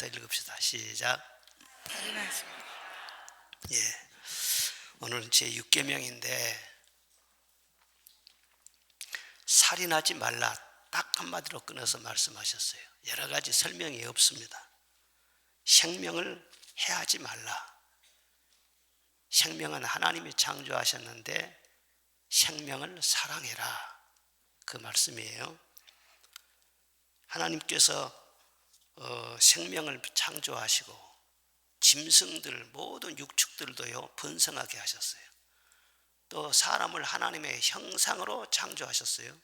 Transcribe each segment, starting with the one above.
더 읽읍시다. 시작. 예. 오늘은 제 6계명인데 살인하지 말라 딱 한마디로 끊어서 말씀하셨어요. 여러 가지 설명이 없습니다. 생명을 해하지 말라. 생명은 하나님이 창조하셨는데 생명을 사랑해라. 그 말씀이에요. 하나님께서 생명을 창조하시고 짐승들 모든 육축들도요 번성하게 하셨어요. 또 사람을 하나님의 형상으로 창조하셨어요.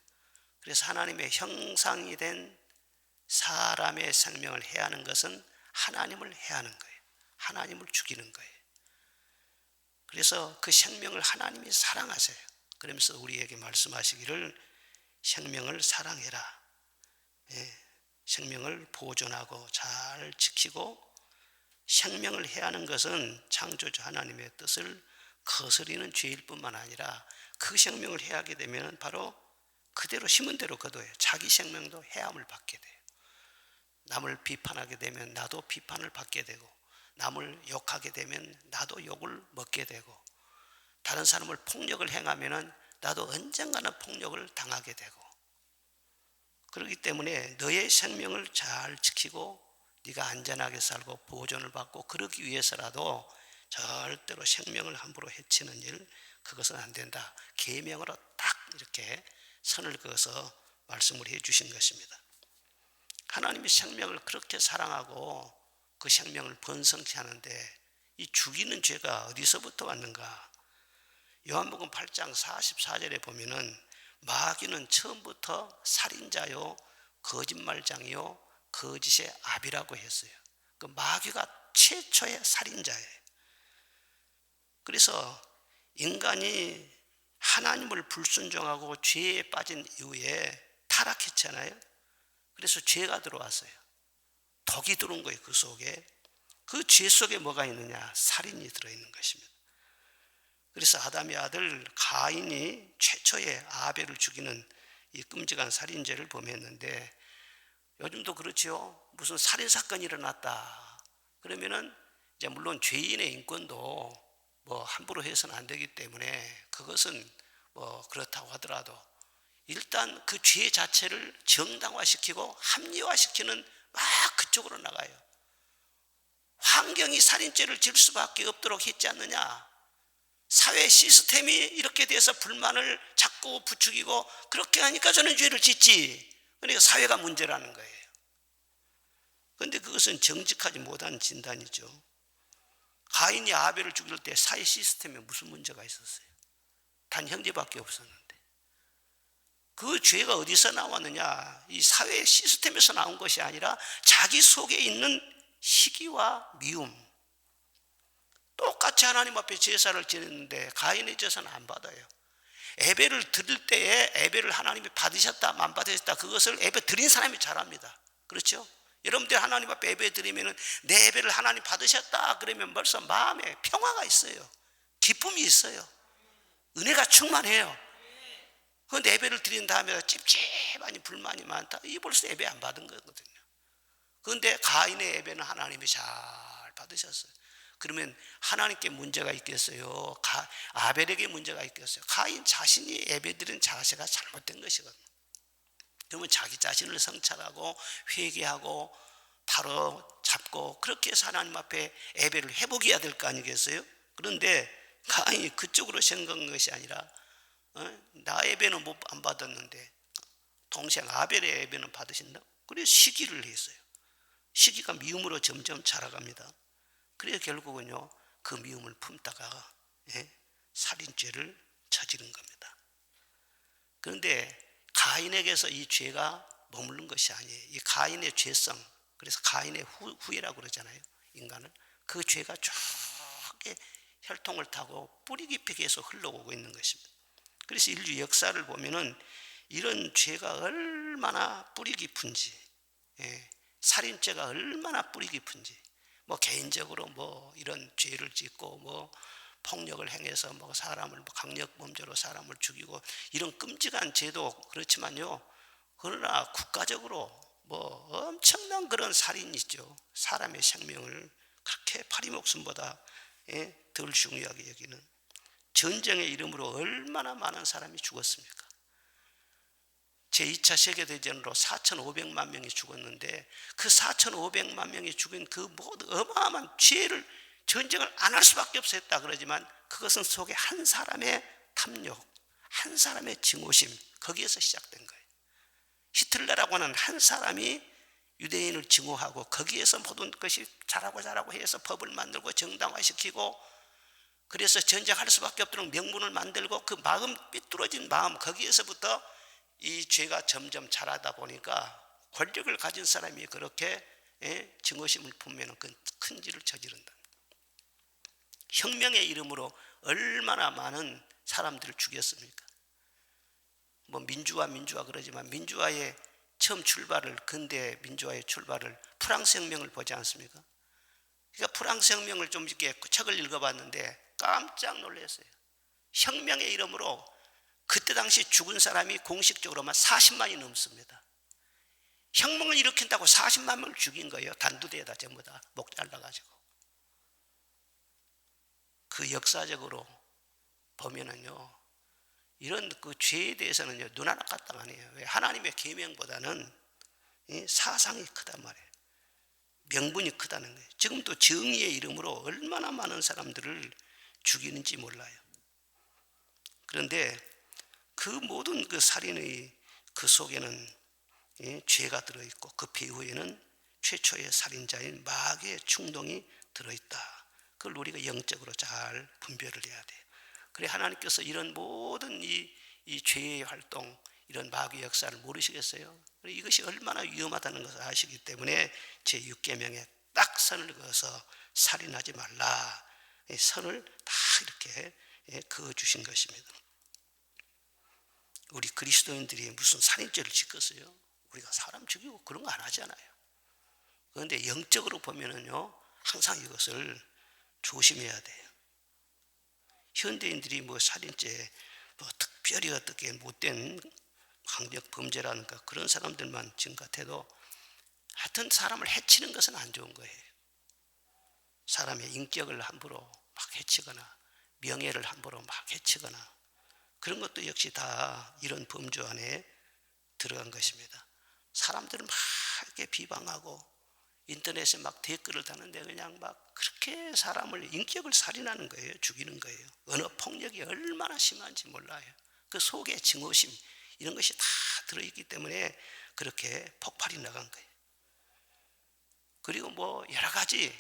그래서 하나님의 형상이 된 사람의 생명을 해하는 것은 하나님을 해하는 거예요. 하나님을 죽이는 거예요. 그래서 그 생명을 하나님이 사랑하세요. 그러면서 우리에게 말씀하시기를 생명을 사랑해라. 예, 생명을 보존하고 잘 지키고 생명을 해하는 것은 창조주 하나님의 뜻을 거스리는 죄일 뿐만 아니라 그 생명을 해하게 되면 바로 그대로 심은 대로 거둬요. 자기 생명도 해함을 받게 돼요. 남을 비판하게 되면 나도 비판을 받게 되고 남을 욕하게 되면 나도 욕을 먹게 되고 다른 사람을 폭력을 행하면 나도 언젠가는 폭력을 당하게 되고 그렇기 때문에 너의 생명을 잘 지키고 네가 안전하게 살고 보존을 받고 그러기 위해서라도 절대로 생명을 함부로 해치는 일 그것은 안 된다. 계명으로 딱 이렇게 선을 그어서 말씀을 해 주신 것입니다. 하나님이 생명을 그렇게 사랑하고 그 생명을 번성케 하는데 이 죽이는 죄가 어디서부터 왔는가? 요한복음 8장 44절에 보면은 마귀는 처음부터 살인자요 거짓말장이요 거짓의 아비라고 했어요. 그 마귀가 최초의 살인자예요. 그래서 인간이 하나님을 불순종하고 죄에 빠진 이후에 타락했잖아요. 그래서 죄가 들어왔어요. 독이 들어온 거예요. 그 속에. 그 죄 속에 뭐가 있느냐? 살인이 들어있는 것입니다. 그래서 아담의 아들 가인이 최초의 아벨을 죽이는 이 끔찍한 살인죄를 범했는데 요즘도 그렇죠. 무슨 살인사건이 일어났다. 그러면은 이제 물론 죄인의 인권도 뭐 함부로 해서는 안 되기 때문에 그것은 뭐 그렇다고 하더라도 일단 그 죄 자체를 정당화시키고 합리화시키는 막 그쪽으로 나가요. 환경이 살인죄를 질 수밖에 없도록 했지 않느냐. 사회 시스템이 이렇게 돼서 불만을 자꾸 부추기고 그렇게 하니까 저는 죄를 짓지. 그러니까 사회가 문제라는 거예요. 그런데 그것은 정직하지 못한 진단이죠. 가인이 아벨을 죽일 때 사회 시스템에 무슨 문제가 있었어요? 단 형제밖에 없었는데. 그 죄가 어디서 나왔느냐? 이 사회 시스템에서 나온 것이 아니라 자기 속에 있는 시기와 미움. 똑같이 하나님 앞에 제사를 지냈는데 가인의 제사는 안 받아요. 예배를 드릴 때에 예배를 하나님이 받으셨다 안 받으셨다 그것을 예배 드린 사람이 잘합니다. 그렇죠? 여러분들 하나님 앞에 예배 드리면 내 예배를 하나님 받으셨다 그러면 벌써 마음에 평화가 있어요. 기쁨이 있어요. 은혜가 충만해요. 그런데 예배를 드린 다음에 찝찝하니 불만이 많다. 이 벌써 예배 안 받은 거거든요. 그런데 가인의 예배는 하나님이 잘 받으셨어요. 그러면 하나님께 문제가 있겠어요? 아벨에게 문제가 있겠어요? 가인 자신이 예배드린 자세가 잘못된 것이거든요. 그러면 자기 자신을 성찰하고 회개하고 바로 잡고 그렇게 해서 하나님 앞에 예배를 회복해야 될 거 아니겠어요? 그런데 가인이 그쪽으로 생각한 것이 아니라 나 예배는 안 받았는데 동생 아벨의 예배는 받으신다? 그래서 시기를 했어요. 시기가 미움으로 점점 자라갑니다. 그래서 결국은요 그 미움을 품다가 살인죄를 저지른 겁니다. 그런데 가인에게서 이 죄가 머무른 것이 아니에요. 이 가인의 죄성, 그래서 가인의 후예라고 그러잖아요. 인간을. 그 죄가 쭉 혈통을 타고 뿌리 깊이 계속 흘러오고 있는 것입니다. 그래서 인류 역사를 보면은 이런 죄가 얼마나 뿌리 깊은지, 살인죄가 얼마나 뿌리 깊은지, 뭐 개인적으로 뭐 이런 죄를 짓고 뭐 폭력을 행해서 뭐 사람을 강력 범죄로 사람을 죽이고 이런 끔찍한 죄도 그렇지만요. 그러나 국가적으로 뭐 엄청난 그런 살인이죠. 사람의 생명을 그렇게 파리 목숨보다 덜 중요하게 여기는 전쟁의 이름으로 얼마나 많은 사람이 죽었습니까? 제2차 세계대전으로 4,500만 명이 죽었는데 그 4,500만 명이 죽은 그 모든 어마어마한 죄를 전쟁을 안 할 수밖에 없었다 그러지만 그것은 속에 한 사람의 탐욕, 한 사람의 증오심, 거기에서 시작된 거예요. 히틀러라고 하는 한 사람이 유대인을 증오하고 거기에서 모든 것이 잘하고 해서 법을 만들고 정당화시키고 그래서 전쟁할 수밖에 없도록 명분을 만들고 그 마음 삐뚤어진 마음 거기에서부터 이 죄가 점점 자라다 보니까 권력을 가진 사람이 그렇게 증오심을 품으면 큰 죄를 저지른다. 혁명의 이름으로 얼마나 많은 사람들을 죽였습니까? 뭐 민주화 그러지만 민주화의 처음 출발을 근대 민주화의 출발을 프랑스 혁명을 보지 않습니까? 그러니까 프랑스 혁명을 좀 이렇게 책을 읽어봤는데 깜짝 놀랐어요. 혁명의 이름으로 그때 당시 죽은 사람이 공식적으로만 40만이 넘습니다. 혁명을 일으킨다고 40만 명을 죽인 거예요. 단두대에다 전부 다 목 잘라가지고. 그 역사적으로 보면은요, 이런 그 죄에 대해서는요, 눈 하나 까딱 아니에요. 왜? 하나님의 계명보다는 사상이 크단 말이에요. 명분이 크다는 거예요. 지금도 정의의 이름으로 얼마나 많은 사람들을 죽이는지 몰라요. 그런데 그 모든 그 살인의 그 속에는 죄가 들어있고 그 배후에는 최초의 살인자인 마귀의 충동이 들어있다. 그걸 우리가 영적으로 잘 분별을 해야 돼요. 그래 하나님께서 이런 모든 이 죄의 활동, 이런 마귀의 역사를 모르시겠어요? 이것이 얼마나 위험하다는 것을 아시기 때문에 제6계명에 딱 선을 그어서 살인하지 말라. 선을 다 이렇게 그어주신 것입니다. 우리 그리스도인들이 무슨 살인죄를 짓겠어요? 우리가 사람 죽이고 그런 거 안 하잖아요. 그런데 영적으로 보면은요, 항상 이것을 조심해야 돼요. 현대인들이 뭐 살인죄, 뭐 특별히 어떻게 못된 강력 범죄라든가 그런 사람들만 지금 같아도 하여튼 사람을 해치는 것은 안 좋은 거예요. 사람의 인격을 함부로 막 해치거나 명예를 함부로 막 해치거나 그런 것도 역시 다 이런 범주 안에 들어간 것입니다. 사람들은 막 이렇게 비방하고 인터넷에 막 댓글을 다는데 그냥 막 그렇게 사람을 인격을 살인하는 거예요. 죽이는 거예요. 언어 폭력이 얼마나 심한지 몰라요. 그 속에 증오심 이런 것이 다 들어있기 때문에 그렇게 폭발이 나간 거예요. 그리고 뭐 여러 가지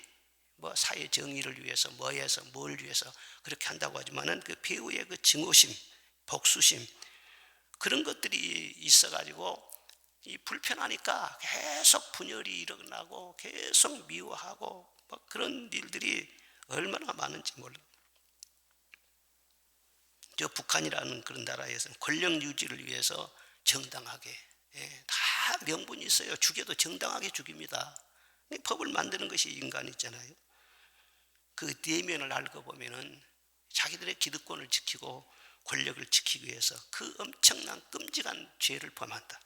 뭐 사회 정의를 위해서 뭐해서 뭘 위해서 그렇게 한다고 하지만은 그 배후의 그 증오심, 복수심 그런 것들이 있어가지고 이 불편하니까 계속 분열이 일어나고 계속 미워하고 막 그런 일들이 얼마나 많은지 몰라요. 저 북한이라는 그런 나라에서는 권력 유지를 위해서 정당하게 다 명분이 있어요. 죽여도 정당하게 죽입니다. 법을 만드는 것이 인간이잖아요. 그 내면을 알고 보면은 자기들의 기득권을 지키고 권력을 지키기 위해서 그 엄청난 끔찍한 죄를 범한다.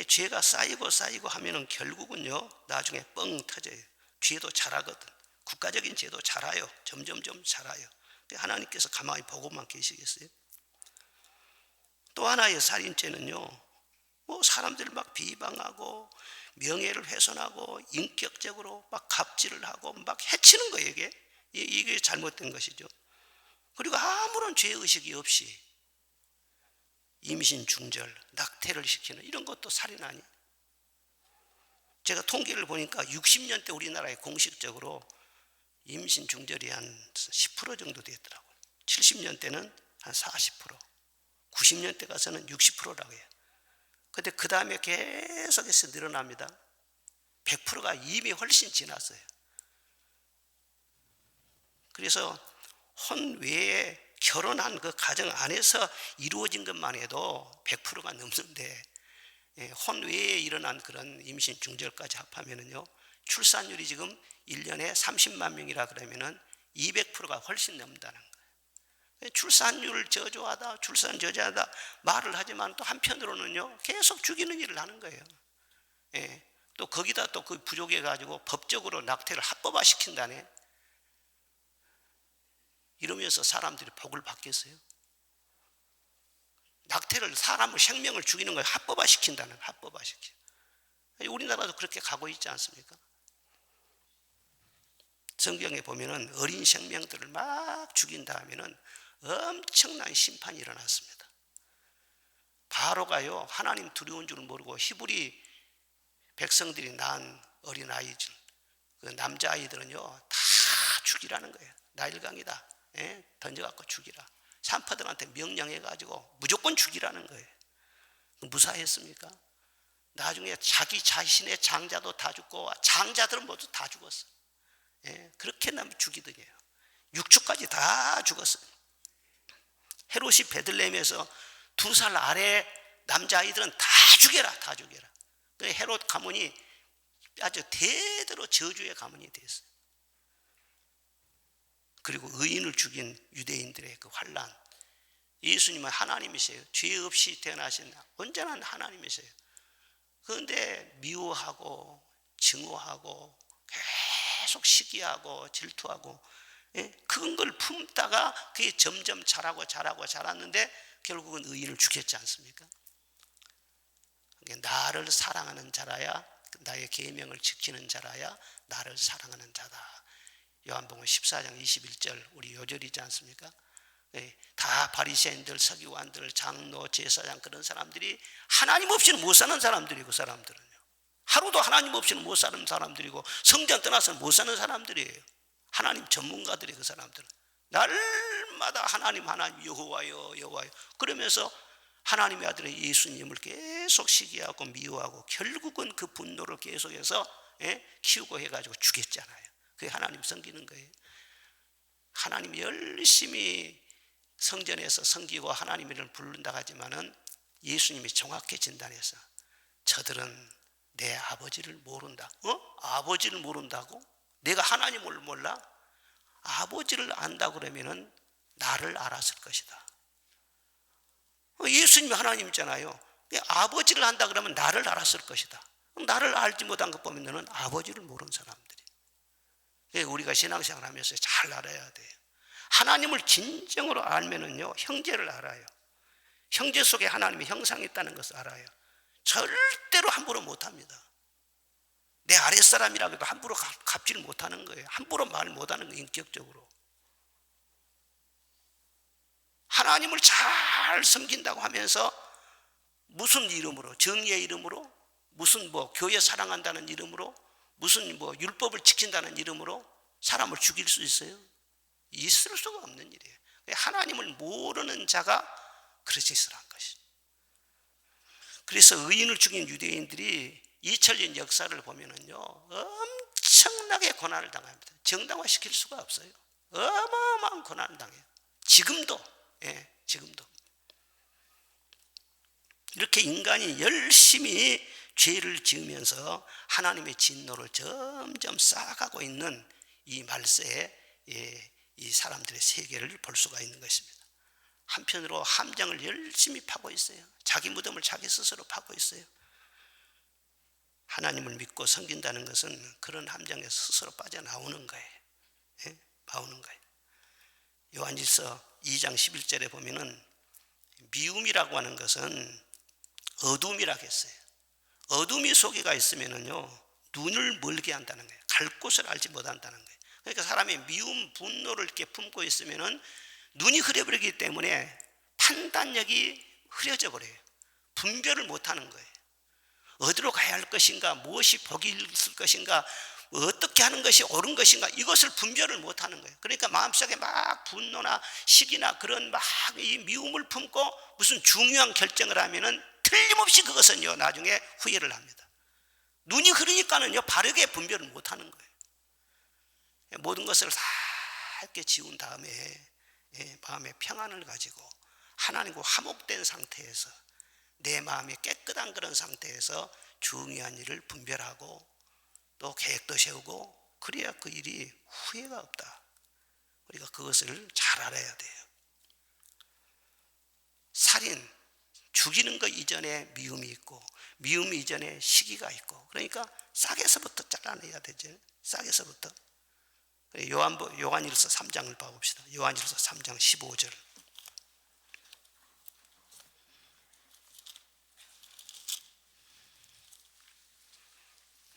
죄가 쌓이고 하면은 결국은요 나중에 뻥 터져요. 죄도 자라거든. 국가적인 죄도 자라요. 점점점 자라요. 하나님께서 가만히 보고만 계시겠어요? 또 하나의 살인죄는요, 뭐 사람들을 막 비방하고 명예를 훼손하고 인격적으로 막 갑질을 하고 막 해치는 거예요. 이게 잘못된 것이죠. 그리고 아무런 죄의식이 없이 임신 중절, 낙태를 시키는 이런 것도 살인 아니에요. 제가 통계를 보니까 60년대 우리나라에 공식적으로 임신 중절이 한 10% 정도 되더라고요. 70년대는 한 40%, 90년대 가서는 60%라고 해요. 근데 그 다음에 계속해서 늘어납니다. 100%가 이미 훨씬 지났어요. 그래서 혼외에 결혼한 그 가정 안에서 이루어진 것만 해도 100%가 넘는데 혼외에 일어난 그런 임신 중절까지 합하면은요 출산율이 지금 1년에 30만 명이라 그러면은 200%가 훨씬 넘는다는 거예요. 출산율을 저조하다 말을 하지만 또 한편으로는요 계속 죽이는 일을 하는 거예요. 예. 또 거기다 또 그 부족해 가지고 법적으로 낙태를 합법화 시킨다네. 이러면서 사람들이 복을 받겠어요? 낙태를, 사람을, 생명을 죽이는 걸 합법화 시킨다는, 합법화 시켜. 우리나라도 그렇게 가고 있지 않습니까? 성경에 보면은 어린 생명들을 막 죽인다 하면은 엄청난 심판이 일어났습니다. 바로가요, 하나님 두려운 줄 모르고 히브리 백성들이 낳은 어린 아이들, 그 남자아이들은요 다 죽이라는 거예요. 나일강이다, 예? 던져갖고 죽이라. 산파들한테 명령해가지고 무조건 죽이라는 거예요. 무사했습니까? 나중에 자기 자신의 장자도 다 죽고 장자들은 모두 다 죽었어요. 예? 그렇게 남 죽이더니요, 육축까지 다 죽었어요. 헤롯이 베들레헴에서 2살 아래 남자아이들은 다 죽여라, 다 죽여라. 헤롯 가문이 아주 대대로 저주의 가문이 됐어요. 그리고 의인을 죽인 유대인들의 그 환난. 예수님은 하나님이세요. 죄 없이 태어나신 온전한 하나님이세요. 그런데 미워하고 증오하고 계속 시기하고 질투하고, 예? 그런 걸 품다가 그게 점점 자랐는데 결국은 의인을 죽였지 않습니까? 나를 사랑하는 자라야, 나의 계명을 지키는 자라야 나를 사랑하는 자다. 요한복음 14장 21절 우리 요절이지 않습니까? 다 바리새인들, 서기관들, 장로, 제사장, 그런 사람들이 하나님 없이는 못 사는 사람들이고, 그 사람들은요 하루도 하나님 없이는 못 사는 사람들이고, 성전 떠나서는 못 사는 사람들이에요. 하나님 전문가들이, 그 사람들은 날마다 하나님 여호와여 여호와여 그러면서 하나님의 아들의 예수님을 계속 시기하고 미워하고 결국은 그 분노를 계속해서 키우고 해가지고 죽였잖아요. 그게 하나님 섬기는 거예요. 하나님 열심히 성전에서 섬기고 하나님 이름을 부른다 하지만은 예수님이 정확히 진단해서 저들은 내 아버지를 모른다. 아버지를 모른다고? 내가 하나님을 몰라? 아버지를 안다 그러면은 나를 알았을 것이다. 예수님이 하나님이잖아요. 아버지를 안다 그러면 나를 알았을 것이다. 나를 알지 못한 것 보면 너는 아버지를 모르는 사람들이. 우리가 신앙생활 하면서 잘 알아야 돼요. 하나님을 진정으로 알면은요, 형제를 알아요. 형제 속에 하나님의 형상이 있다는 것을 알아요. 절대로 함부로 못합니다. 내 아랫사람이라고 해도 함부로 갚지를 못하는 거예요. 함부로 말 못하는 거예요, 인격적으로. 하나님을 잘 섬긴다고 하면서 무슨 이름으로, 정의의 이름으로, 무슨 교회 사랑한다는 이름으로, 무슨 율법을 지킨다는 이름으로 사람을 죽일 수 있어요? 있을 수가 없는 일이에요. 하나님을 모르는 자가 그렇게 있으란 것이. 그래서 의인을 죽인 유대인들이 2000년 역사를 보면은요, 엄청나게 고난을 당합니다. 정당화시킬 수가 없어요. 어마어마한 고난을 당해요. 지금도, 지금도. 이렇게 인간이 열심히 죄를 지으면서 하나님의 진노를 점점 쌓아가고 있는 이 말세에 이 사람들의 세계를 볼 수가 있는 것입니다. 한편으로 함정을 열심히 파고 있어요. 자기 무덤을 자기 스스로 파고 있어요. 하나님을 믿고 섬긴다는 것은 그런 함정에서 스스로 빠져나오는 거예요. 나오는 거예요. 요한일서 2장 11절에 보면은 미움이라고 하는 것은 어둠이라고 했어요. 어둠이 속에가 있으면은요, 눈을 멀게 한다는 거예요. 갈 곳을 알지 못한다는 거예요. 그러니까 사람이 미움, 분노를 이렇게 품고 있으면은 눈이 흐려버리기 때문에 판단력이 흐려져 버려요. 분별을 못하는 거예요. 어디로 가야 할 것인가, 무엇이 복이 있을 것인가, 어떻게 하는 것이 옳은 것인가, 이것을 분별을 못하는 거예요. 그러니까 마음속에 막 분노나 시기나 그런 막 이 미움을 품고 무슨 중요한 결정을 하면은 틀림없이 그것은요 나중에 후회를 합니다. 눈이 흐르니까는요 바르게 분별을 못하는 거예요. 모든 것을 다 이렇게 지운 다음에 마음의 평안을 가지고 하나님과 화목된 상태에서 내 마음이 깨끗한 그런 상태에서 중요한 일을 분별하고 또 계획도 세우고, 그래야 그 일이 후회가 없다. 우리가 그것을 잘 알아야 돼요. 살인, 죽이는 것 이전에 미움이 있고, 미움 이전에 시기가 있고, 그러니까 싹에서부터 잘라내야 되죠. 싹에서부터. 요한일서 3장을 봐봅시다. 요한일서 3장 15절.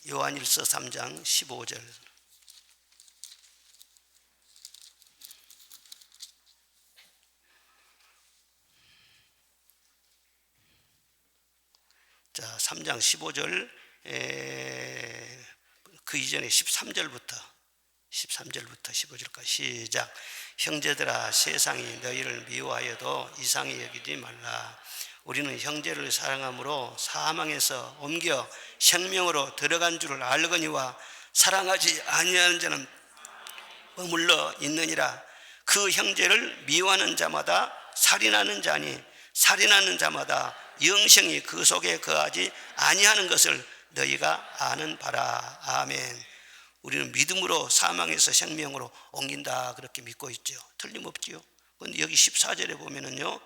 요한일서 3장 15절. 자, 3장 15절, 그 이전에 13절부터 15절까지 시작. 형제들아, 세상이 너희를 미워하여도 이상히 여기지 말라. 우리는 형제를 사랑함으로 사망에서 옮겨 생명으로 들어간 줄을 알거니와 사랑하지 아니하는 자는 머물러 있느니라. 그 형제를 미워하는 자마다 살인하는 자니 살인하는 자마다 영생이 그 속에 거하지 아니하는 것을 너희가 아는 바라. 아멘. 우리는 믿음으로 사망에서 생명으로 옮긴다, 그렇게 믿고 있죠. 틀림없지요. 그런데 여기 14절에 보면은요,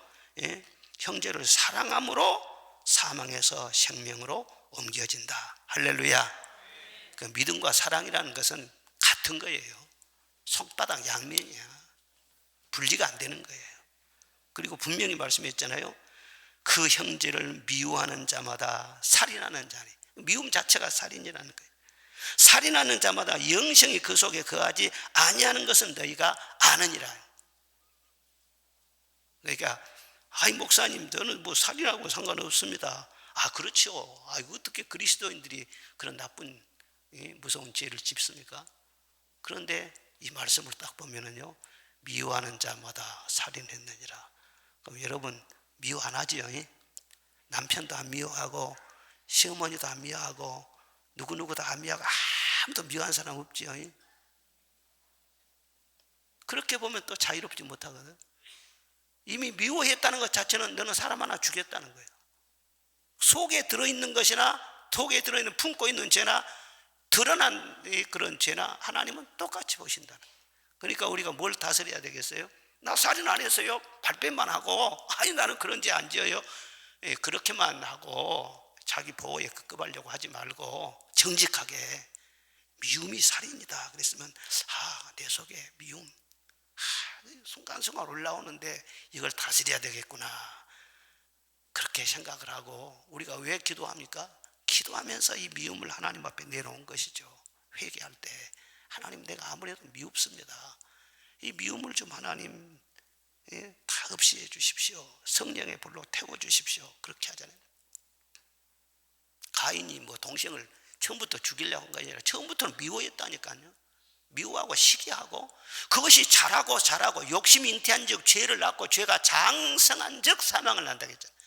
형제를 사랑함으로 사망에서 생명으로 옮겨진다. 할렐루야. 그 믿음과 사랑이라는 것은 같은 거예요. 손바닥 양면이야. 분리가 안 되는 거예요. 그리고 분명히 말씀했잖아요. 그 형제를 미워하는 자마다 살인하는 자니. 미움 자체가 살인이라는 거예요. 살인하는 자마다 영생이 그 속에 거하지 아니하는 것은 너희가 아느니라. 그러니까 아이 목사님, 저는 뭐 살인하고 상관없습니다. 아, 그렇죠. 어떻게 그리스도인들이 그런 나쁜 무서운 죄를 짓습니까? 그런데 이 말씀을 딱 보면은요, 미워하는 자마다 살인했느니라. 그럼 여러분 미워 안 하지요? 남편도 안 미워하고 시어머니도 안 미워하고 누구누구도 안 미워하고 아무도 미워한 사람 없지요? 그렇게 보면 또 자유롭지 못하거든. 이미 미워했다는 것 자체는 너는 사람 하나 죽였다는 거예요. 속에 들어있는 것이나 속에 들어있는 품고 있는 죄나 드러난 그런 죄나 하나님은 똑같이 보신다는 거예요. 그러니까 우리가 뭘 다스려야 되겠어요? 나 살인 안 했어요. 발뺌만 하고 나는 그런 죄 안 지어요. 그렇게만 하고 자기 보호에 급급하려고 하지 말고 정직하게 미움이 살인이다 그랬으면 내 속에 미움 순간순간 올라오는데 이걸 다스려야 되겠구나, 그렇게 생각을 하고. 우리가 왜 기도합니까? 기도하면서 이 미움을 하나님 앞에 내놓은 것이죠. 회개할 때 하나님, 내가 아무래도 미웁습니다. 이 미움을 좀 하나님 다 없이 해주십시오. 성령의 불로 태워주십시오. 그렇게 하잖아요. 가인이 뭐 동생을 처음부터 죽이려고 한 게 아니라 처음부터는 미워했다니까요. 미워하고 시기하고, 그것이 자라고 욕심이 잉태한 즉 죄를 낳고 죄가 장성한 즉 사망을 난다고 했잖아요.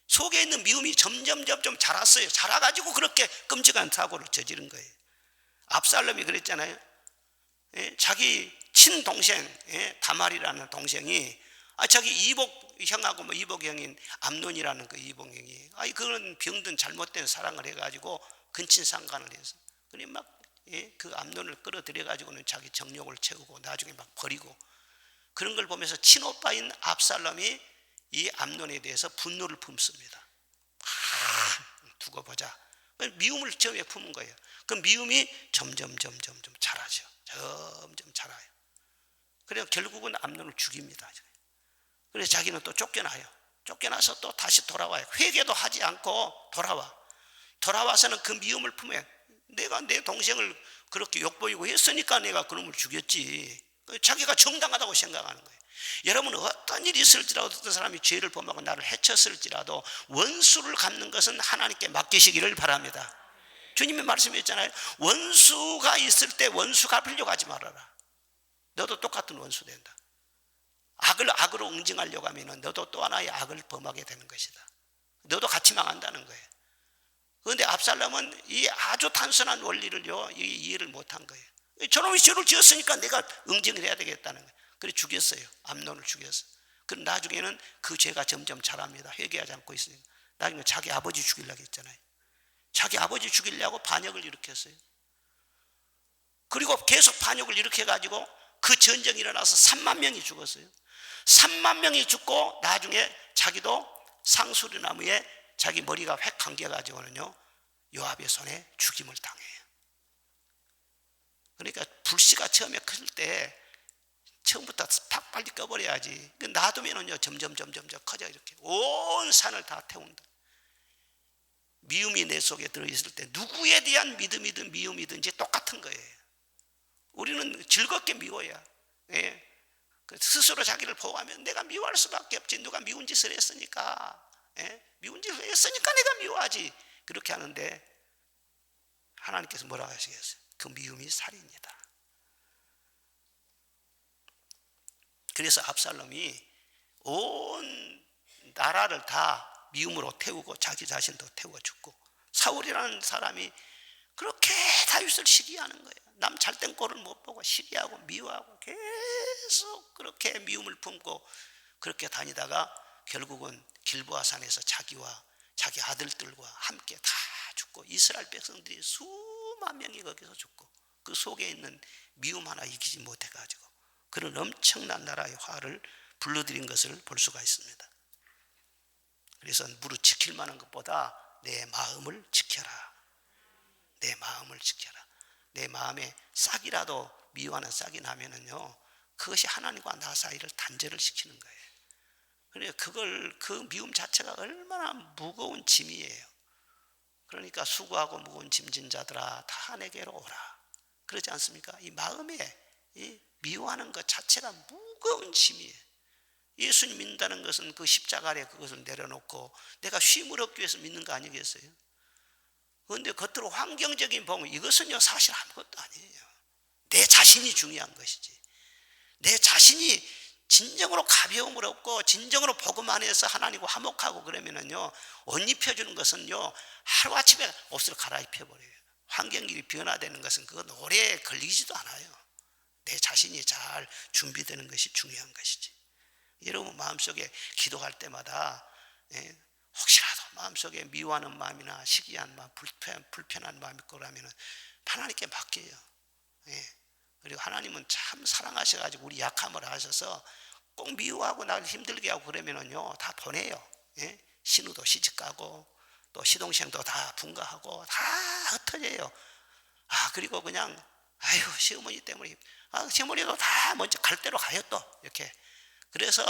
속에 있는 미움이 점점 자랐어요. 자라가지고 그렇게 끔찍한 사고를 저지른 거예요. 압살롬이 그랬잖아요. 자기 친동생 다말이라는 동생이 자기 이복 형하고 이복 형인 암논이라는 그 이복 형이 그런 병든 잘못된 사랑을 해가지고 근친상간을 해서 그래 막 그 암논을 끌어들여 가지고는 자기 정욕을 채우고 나중에 막 버리고, 그런 걸 보면서 친오빠인 압살롬이 이 암논에 대해서 분노를 품습니다. 두고 보자. 미움을 처음에 품은 거예요. 그 미움이 점점 자라죠. 점점 자라요. 그래서 결국은 암논을 죽입니다. 그래서 자기는 또 쫓겨나요. 쫓겨나서 또 다시 돌아와요. 회개도 하지 않고 돌아와서는 그 미움을 품어요. 내가 내 동생을 그렇게 욕보이고 했으니까 내가 그놈을 죽였지. 자기가 정당하다고 생각하는 거예요. 여러분, 어떤 일이 있을지라도, 어떤 사람이 죄를 범하고 나를 해쳤을지라도 원수를 갚는 것은 하나님께 맡기시기를 바랍니다. 주님의 말씀이었잖아요. 원수가 있을 때 원수 갚으려고 하지 말아라. 너도 똑같은 원수 된다. 악을 악으로 응징하려고 하면 너도 또 하나의 악을 범하게 되는 것이다. 너도 같이 망한다는 거예요. 그런데 압살롬은 이 아주 단순한 원리를요 이해를 못한 거예요. 저놈이 죄를 지었으니까 내가 응징을 해야 되겠다는 거예요. 그래 죽였어요. 암논을 죽였어요. 그럼 나중에는 그 죄가 점점 자랍니다. 회개하지 않고 있으니까. 나중에 자기 아버지 죽이려고 했잖아요. 자기 아버지 죽이려고 반역을 일으켰어요. 그리고 계속 반역을 일으켜가지고 그 전쟁이 일어나서 3만 명이 죽었어요. 3만 명이 죽고 나중에 자기도 상수리나무에 자기 머리가 획 감겨가지고는요 요압의 손에 죽임을 당해요. 그러니까 불씨가 처음에 클 때 처음부터 팍 빨리 꺼버려야지. 놔두면은요 점점 커져. 이렇게 온 산을 다 태운다. 미움이 내 속에 들어있을 때 누구에 대한 믿음이든 미움이든지 똑같은 거예요. 우리는 즐겁게 미워야, 스스로 자기를 보호하면 내가 미워할 수밖에 없지. 누가 미운 짓을 했으니까, 미운 짓을 했으니까 내가 미워하지. 그렇게 하는데 하나님께서 뭐라고 하시겠어요? 그 미움이 살인이다. 그래서 압살롬이 온 나라를 다 미움으로 태우고 자기 자신도 태워 죽고, 사울이라는 사람이 그렇게 다윗을 시기하는 거예요. 남 잘된 꼴을 못 보고 시기하고 미워하고 계속 그렇게 미움을 품고 그렇게 다니다가 결국은 길보아산에서 자기와 자기 아들들과 함께 다 죽고, 이스라엘 백성들이 수만 명이 거기서 죽고, 그 속에 있는 미움 하나 이기지 못해가지고 그런 엄청난 나라의 화를 불러들인 것을 볼 수가 있습니다. 그래서 무릇 지킬 만한 것보다 내 마음을 지켜라. 내 마음을 지켜라. 내 마음에 싹이라도 미워하는 싹이 나면은요, 그것이 하나님과 나 사이를 단절을 시키는 거예요. 그러니까 그 미움 자체가 얼마나 무거운 짐이에요. 그러니까 수고하고 무거운 짐진 자들아 다 내게로 오라. 그러지 않습니까? 이 마음에 이 미워하는 것 자체가 무거운 짐이에요. 예수님 믿는다는 것은 그 십자가 아래 그것을 내려놓고 내가 쉼을 얻기 위해서 믿는 거 아니겠어요? 그런데 겉으로 환경적인 보면 이것은요 사실 아무것도 아니에요. 내 자신이 중요한 것이지. 내 자신이 진정으로 가벼움을 얻고 진정으로 복음 안에서 하나님과 화목하고 그러면은요, 옷 입혀주는 것은요 하루아침에 옷을 갈아입혀버려요. 환경이 변화되는 것은 그건 오래 걸리지도 않아요. 내 자신이 잘 준비되는 것이 중요한 것이지. 여러분 마음속에 기도할 때마다 혹시라도 마음속에 미워하는 마음이나 시기한 마음, 불편한 마음이 있고 그러면 하나님께 맡겨요. 그리고 하나님은 참 사랑하셔가지고 우리 약함을 아셔서 꼭 미워하고 나를 힘들게 하고 그러면은요 다 보내요. 신우도 시집가고 또 시동생도 다 분가하고 다 흩어져요. 그리고 그냥 시어머니 때문에 시어머니도 다 먼저 갈 대로 가요 또 이렇게. 그래서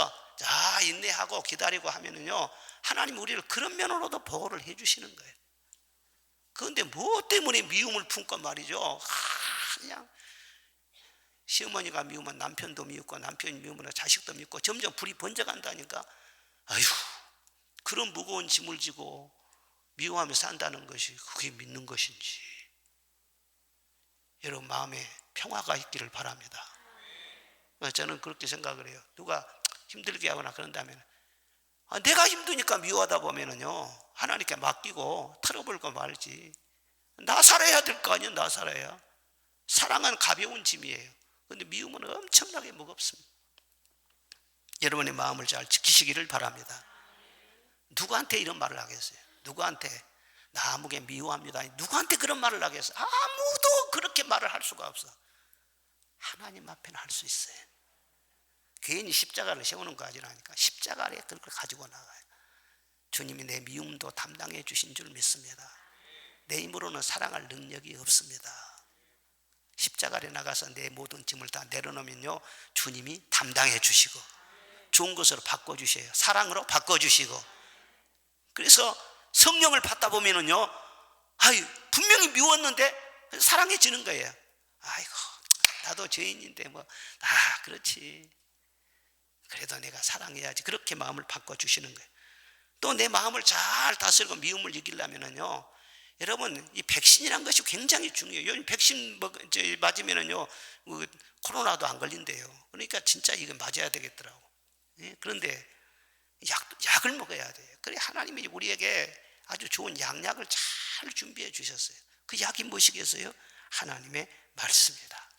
인내하고 기다리고 하면은요 하나님 우리를 그런 면으로도 보호를 해주시는 거예요. 그런데 뭐 때문에 미움을 품고 말이죠. 그냥 시어머니가 미우면 남편도 미웠고 남편이 미우면 자식도 미웠고 점점 불이 번져간다니까. 그런 무거운 짐을 지고 미워하며 산다는 것이 그게 믿는 것인지. 여러분 마음에 평화가 있기를 바랍니다. 저는 그렇게 생각을 해요. 누가 힘들게 하거나 그런다면 내가 힘드니까 미워하다 보면은요 하나님께 맡기고 털어버리고 말지. 나 살아야 될 거 아니에요. 나 살아야. 사랑은 가벼운 짐이에요. 그런데 미움은 엄청나게 무겁습니다. 여러분의 마음을 잘 지키시기를 바랍니다. 누구한테 이런 말을 하겠어요? 누구한테 나 아무개 미워합니다. 누구한테 그런 말을 하겠어요? 아무도 그렇게 말을 할 수가 없어. 하나님 앞에는 할 수 있어요. 괜히 십자가를 세우는 거 아니라니까. 십자가 아래 그걸 가지고 나가요. 주님이 내 미움도 담당해 주신 줄 믿습니다. 내 힘으로는 사랑할 능력이 없습니다. 십자가 아래 나가서 내 모든 짐을 다 내려놓으면요 주님이 담당해 주시고 좋은 것으로 바꿔주셔요. 사랑으로 바꿔주시고. 그래서 성령을 받다 보면은요 분명히 미웠는데 사랑해지는 거예요. 나도 죄인인데 그렇지. 그래도 내가 사랑해야지. 그렇게 마음을 바꿔주시는 거예요. 또 내 마음을 잘 다스리고 미움을 이기려면은요 여러분 이 백신이란 것이 굉장히 중요해요. 요즘 백신 맞으면은요 코로나도 안 걸린대요. 그러니까 진짜 이거 맞아야 되겠더라고. 그런데 약을 먹어야 돼요. 그래 하나님이 우리에게 아주 좋은 양약을 잘 준비해 주셨어요. 그 약이 무엇이겠어요? 하나님의 말씀입니다.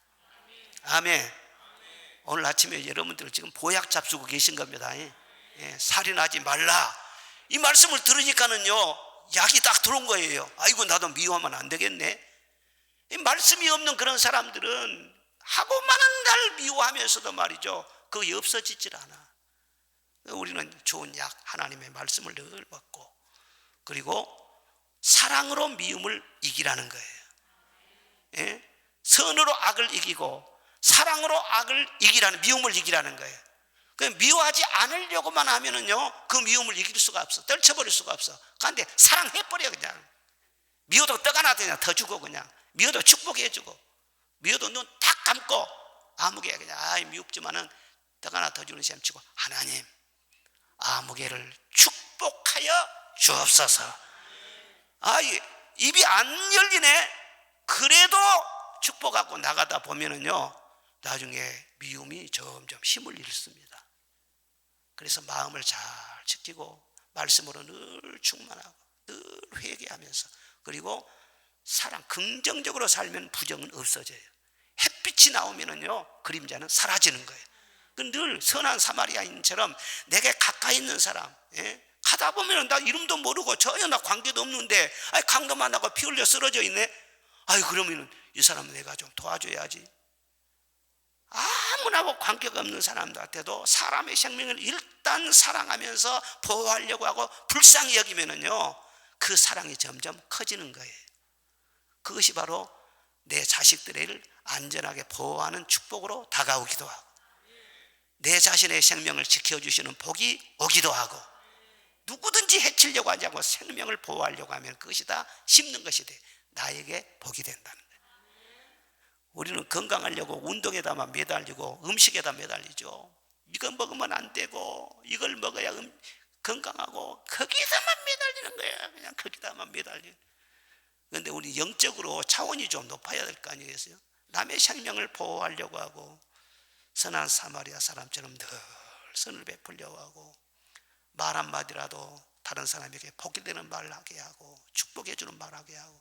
아멘. 오늘 아침에 여러분들 지금 보약 잡수고 계신 겁니다. 살인하지 말라. 이 말씀을 들으니까는요 약이 딱 들어온 거예요. 나도 미워하면 안 되겠네. 이 말씀이 없는 그런 사람들은 하고 많은 날 미워하면서도 말이죠 그게 없어지질 않아. 우리는 좋은 약 하나님의 말씀을 늘 받고, 그리고 사랑으로 미움을 이기라는 거예요. 예? 선으로 악을 이기고 사랑으로 악을 이기라는, 미움을 이기라는 거예요. 미워하지 않으려고만 하면은요, 그 미움을 이길 수가 없어. 떨쳐버릴 수가 없어. 그런데 사랑해버려. 그냥 미워도 떡 하나 그냥 더 주고, 그냥 미워도 축복해주고, 미워도 눈 딱 감고 아무개 그냥 미웁지만은 떡 하나 더 주는 셈 치고, 하나님 아무개를 축복하여 주옵소서. 입이 안 열리네. 그래도 축복하고 나가다 보면은요, 나중에 미움이 점점 힘을 잃습니다. 그래서 마음을 잘 지키고 말씀으로 늘 충만하고 늘 회개하면서, 그리고 사랑, 긍정적으로 살면 부정은 없어져요. 햇빛이 나오면은요, 그림자는 사라지는 거예요. 늘 선한 사마리아인처럼 내게 가까이 있는 사람, 가다 보면 나 이름도 모르고 전혀 나 관계도 없는데 강도만 나고 피 흘려 쓰러져 있네. 그러면 이 사람은 내가 좀 도와줘야지. 아무나고 관계가 없는 사람들한테도 사람의 생명을 일단 사랑하면서 보호하려고 하고 불쌍히 여기면은요, 그 사랑이 점점 커지는 거예요. 그것이 바로 내 자식들을 안전하게 보호하는 축복으로 다가오기도 하고, 내 자신의 생명을 지켜주시는 복이 오기도 하고, 누구든지 해치려고 하지 않고 생명을 보호하려고 하면 그것이 다 심는 것이 돼 나에게 복이 된다는 거예요. 우리는 건강하려고 운동에다만 매달리고 음식에다 매달리죠. 이거 먹으면 안 되고 이걸 먹어야 건강하고, 거기다만 매달리는 거야. 그냥 거기다만 매달리는. 그런데 우리 영적으로 차원이 좀 높아야 될 거 아니겠어요? 남의 생명을 보호하려고 하고, 선한 사마리아 사람처럼 늘 선을 베풀려고 하고, 말 한마디라도 다른 사람에게 복이 되는 말을 하게 하고 축복해 주는 말을 하게 하고,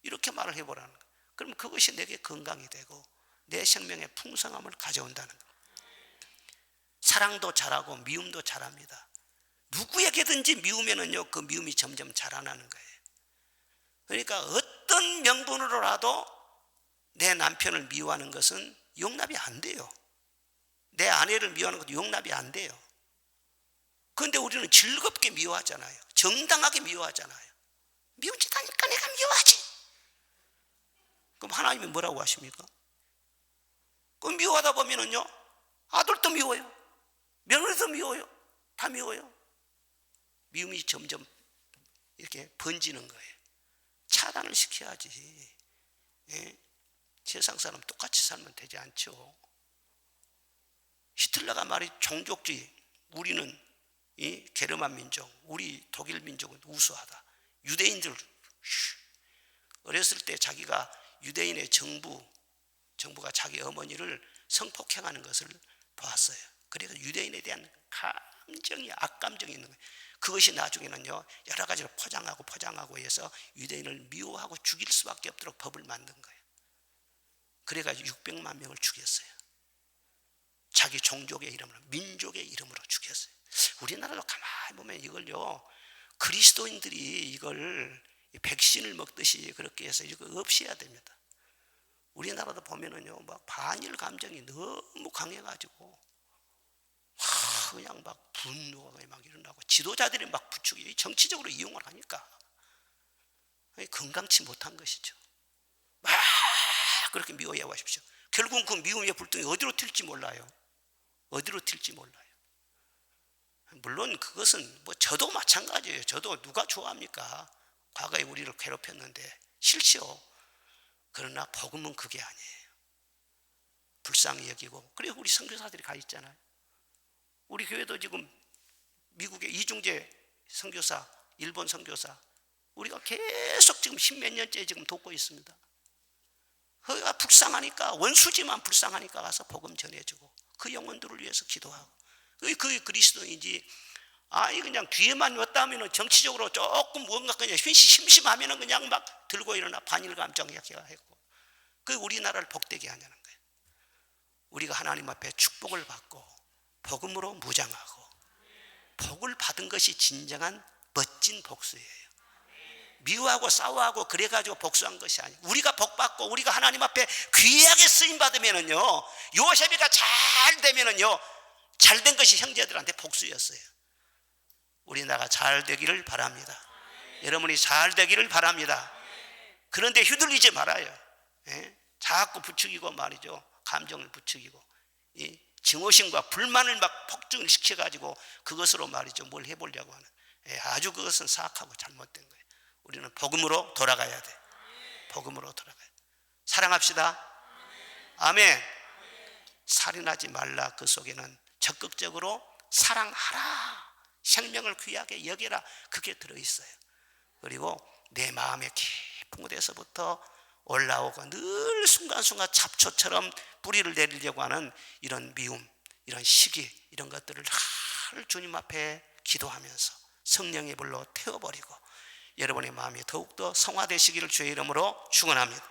이렇게 말을 해보라는 거예요. 그러면 그것이 내게 건강이 되고 내 생명의 풍성함을 가져온다는 거예요. 사랑도 잘하고 미움도 잘합니다. 누구에게든지 미우면은요, 그 미움이 점점 자라나는 거예요. 그러니까 어떤 명분으로라도 내 남편을 미워하는 것은 용납이 안 돼요. 내 아내를 미워하는 것도 용납이 안 돼요. 그런데 우리는 즐겁게 미워하잖아요. 정당하게 미워하잖아요. 미운 짓 하니까 내가 미워하지. 그럼 하나님이 뭐라고 하십니까? 그럼 미워하다 보면은요, 아들도 미워요, 며느리도 미워요, 다 미워요. 미움이 점점 이렇게 번지는 거예요. 차단을 시켜야지. 세상 사람 똑같이 살면 되지 않죠. 히틀러가 말이 종족주의, 우리는 이 게르만 민족, 우리 독일 민족은 우수하다. 유대인들, 어렸을 때 자기가 유대인의 정부가 자기 어머니를 성폭행하는 것을 보았어요. 그래서 유대인에 대한 감정이, 악감정이 있는 거예요. 그것이 나중에는요, 여러 가지로 포장하고 해서 유대인을 미워하고 죽일 수밖에 없도록 법을 만든 거예요. 그래가지고 600만 명을 죽였어요. 자기 종족의 이름으로, 민족의 이름으로 죽였어요. 우리나라도 가만히 보면 이걸요, 그리스도인들이 이걸 백신을 먹듯이 그렇게 해서 이거 없애야 됩니다. 우리나라도 보면은요, 막 반일 감정이 너무 강해가지고 그냥 막 분노가 막 일어나고, 지도자들이 막 부추기, 정치적으로 이용을 하니까 건강치 못한 것이죠. 막 그렇게 미워해 보십시오. 결국은 그 미움의 불똥이 어디로 튈지 몰라요. 물론 그것은 뭐 저도 마찬가지예요. 저도 누가 좋아합니까? 과거에 우리를 괴롭혔는데 싫죠. 그러나 복음은 그게 아니에요. 불쌍히 여기고, 그리고 우리 선교사들이 가 있잖아요. 우리 교회도 지금 미국의 이중재 선교사, 일본 선교사, 우리가 계속 지금 10몇 년째 지금 돕고 있습니다. 거기가 불쌍하니까, 원수지만 불쌍하니까 가서 복음 전해주고 그 영혼들을 위해서 기도하고, 그게 그리스도인지, 그냥 뒤에만 왔다 하면 정치적으로 조금 뭔가 그냥 심심하면 그냥 막 들고 일어나 반일 감정 했고, 그게 우리나라를 복되게 하냐는 거예요. 우리가 하나님 앞에 축복을 받고 복음으로 무장하고 복을 받은 것이 진정한 멋진 복수예요. 미워하고 싸워하고 그래가지고 복수한 것이 아니에요. 우리가 복받고 우리가 하나님 앞에 귀하게 쓰임받으면은요, 요셉이가 잘 되면은요, 잘된 것이 형제들한테 복수였어요. 우리나라가 잘 되기를 바랍니다. 여러분이 잘 되기를 바랍니다. 그런데 휘둘리지 말아요. 예? 자꾸 부추기고 말이죠. 감정을 부추기고 증오심과 불만을 막 폭증을 시켜가지고 그것으로 말이죠. 뭘 해보려고 하는 아주 그것은 사악하고 잘못된 거예요. 우리는 복음으로 돌아가야 돼. 복음으로 돌아가야 돼. 사랑합시다. 아멘. 살인하지 말라. 그 속에는 적극적으로 사랑하라, 생명을 귀하게 여겨라, 그게 들어있어요. 그리고 내 마음의 깊은 곳에서부터 올라오고 늘 순간순간 잡초처럼 뿌리를 내리려고 하는 이런 미움, 이런 시기, 이런 것들을 늘 주님 앞에 기도하면서 성령의 불로 태워버리고 여러분의 마음이 더욱더 성화되시기를 주의 이름으로 축원합니다.